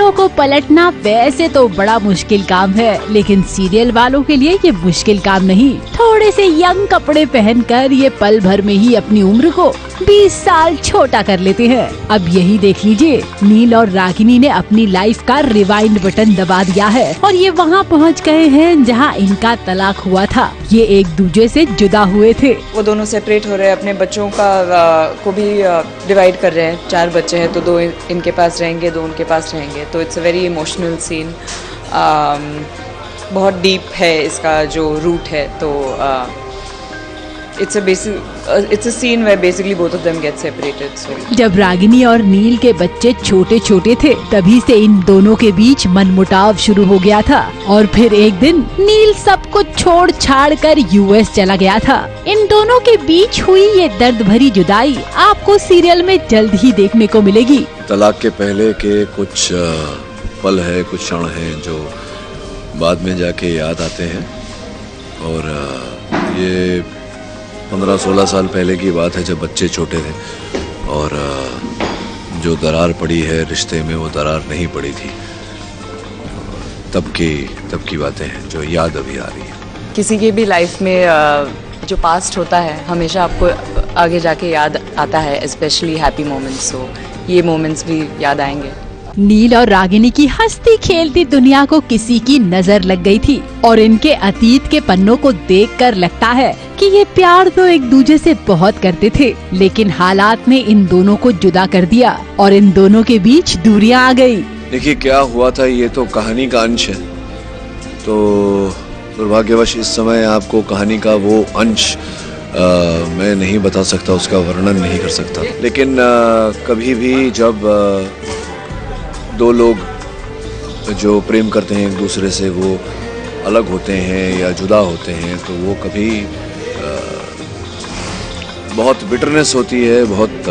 सपनों को पलटना वैसे तो बड़ा मुश्किल काम है, लेकिन सीरियल वालों के लिए ये मुश्किल काम नहीं। थोड़े से यंग कपड़े पहनकर ये पल भर में ही अपनी उम्र को 20 साल छोटा कर लेते हैं। अब यही देख लीजिए, नील और रागिनी ने अपनी लाइफ का रिवाइंड बटन दबा दिया है और ये वहाँ पहुँच गए हैं जहाँ इनका तलाक हुआ था। ये एक दूसरे से जुदा हुए थे। वो दोनों सेपरेट हो रहे हैं, अपने बच्चों का को भी डिवाइड कर रहे हैं। 4 बच्चे हैं तो 2 इनके पास रहेंगे, 2 उनके पास रहेंगे। तो it's a very emotional scene. बहुत डीप है इसका जो रूट है। तो it's a scene where basically both of them get separated. So जब रागिनी और नील के बच्चे छोटे छोटे थे, तभी से इन दोनों के बीच मनमुटाव शुरू हो गया था और फिर एक दिन नील सब कुछ छोड़ छाड़ कर यूएस चला गया था। इन दोनों के बीच हुई ये दर्द भरी जुदाई आपको सीरियल में जल्द ही देखने को मिलेगी। तलाक के पहले के कुछ पल है, कुछ क्षण है जो बाद में जाके याद आते हैं और ये 15-16 साल पहले की बात है जब बच्चे छोटे थे और जो दरार पड़ी है रिश्ते में वो दरार नहीं पड़ी थी। तब की बातें हैं जो याद अभी आ रही है। किसी की भी लाइफ में जो पास्ट होता है हमेशा आपको आगे जाके याद आता है, स्पेशली हैप्पी मोमेंट्स। सो ये मोमेंट्स भी याद आएंगे। नील और रागिनी की हंसती खेलती दुनिया को किसी की नजर लग गई थी और इनके अतीत के पन्नों को देखकर लगता है कि ये प्यार तो एक दूसरे से बहुत करते थे, लेकिन हालात ने इन दोनों को जुदा कर दिया और इन दोनों के बीच दूरियां आ गई। देखिए क्या हुआ था, ये तो कहानी का अंश है। तो दुर्भाग्यवश इस समय आपको कहानी का वो अंश मैं नहीं बता सकता, उसका वर्णन नहीं कर सकता। लेकिन कभी भी जब 2 लोग जो प्रेम करते हैं एक दूसरे से वो अलग होते हैं या जुदा होते हैं तो वो कभी बहुत बिटरनेस होती है, बहुत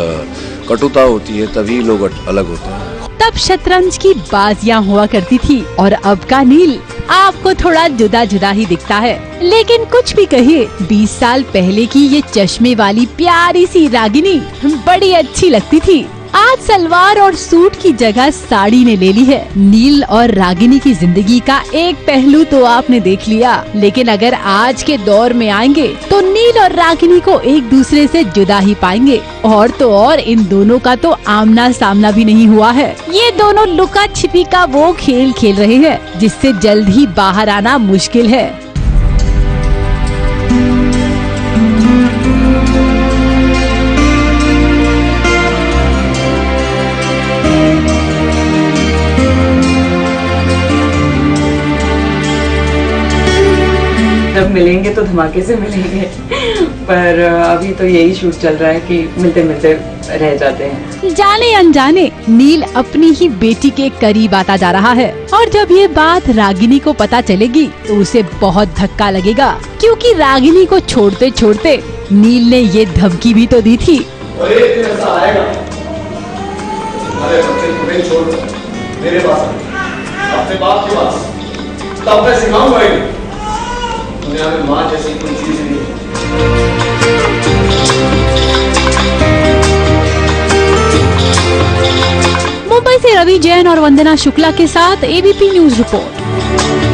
कटुता होती है, तभी लोग अलग होते हैं। तब शतरंज की बाजियां हुआ करती थी और अब का नील आपको थोड़ा जुदा जुदा ही दिखता है। लेकिन कुछ भी कहिए, 20 साल पहले की ये चश्मे वाली प्यारी सी रागिनी बड़ी अच्छी लगती थी। आज सलवार और सूट की जगह साड़ी ने ले ली है। नील और रागिनी की जिंदगी का एक पहलू तो आपने देख लिया, लेकिन अगर आज के दौर में आएंगे तो नील और रागिनी को एक दूसरे से जुदा ही पाएंगे। और तो और इन दोनों का तो आमना सामना भी नहीं हुआ है। ये दोनों लुका छिपी का वो खेल खेल रहे हैं जिससे जल्द ही बाहर आना मुश्किल है। जब मिलेंगे तो धमाके से मिलेंगे, पर अभी तो यही शूट चल रहा है कि मिलते मिलते रह जाते हैं। जाने अनजाने नील अपनी ही बेटी के करीब आता जा रहा है और जब ये बात रागिनी को पता चलेगी तो उसे बहुत धक्का लगेगा, क्योंकि रागिनी को छोड़ते छोड़ते नील ने ये धमकी भी तो दी थी। और एक दिन ऐसा आएगा, तुम्हारे बच्चे तुम्हें छोड़ मेरे पास, अपने बाप के पास, तब मैं सिखाऊंगा दुनिया में माँ जैसी कोई चीज नहीं है। मुंबई से रवि जैन और वंदना शुक्ला के साथ एबीपी न्यूज रिपोर्ट।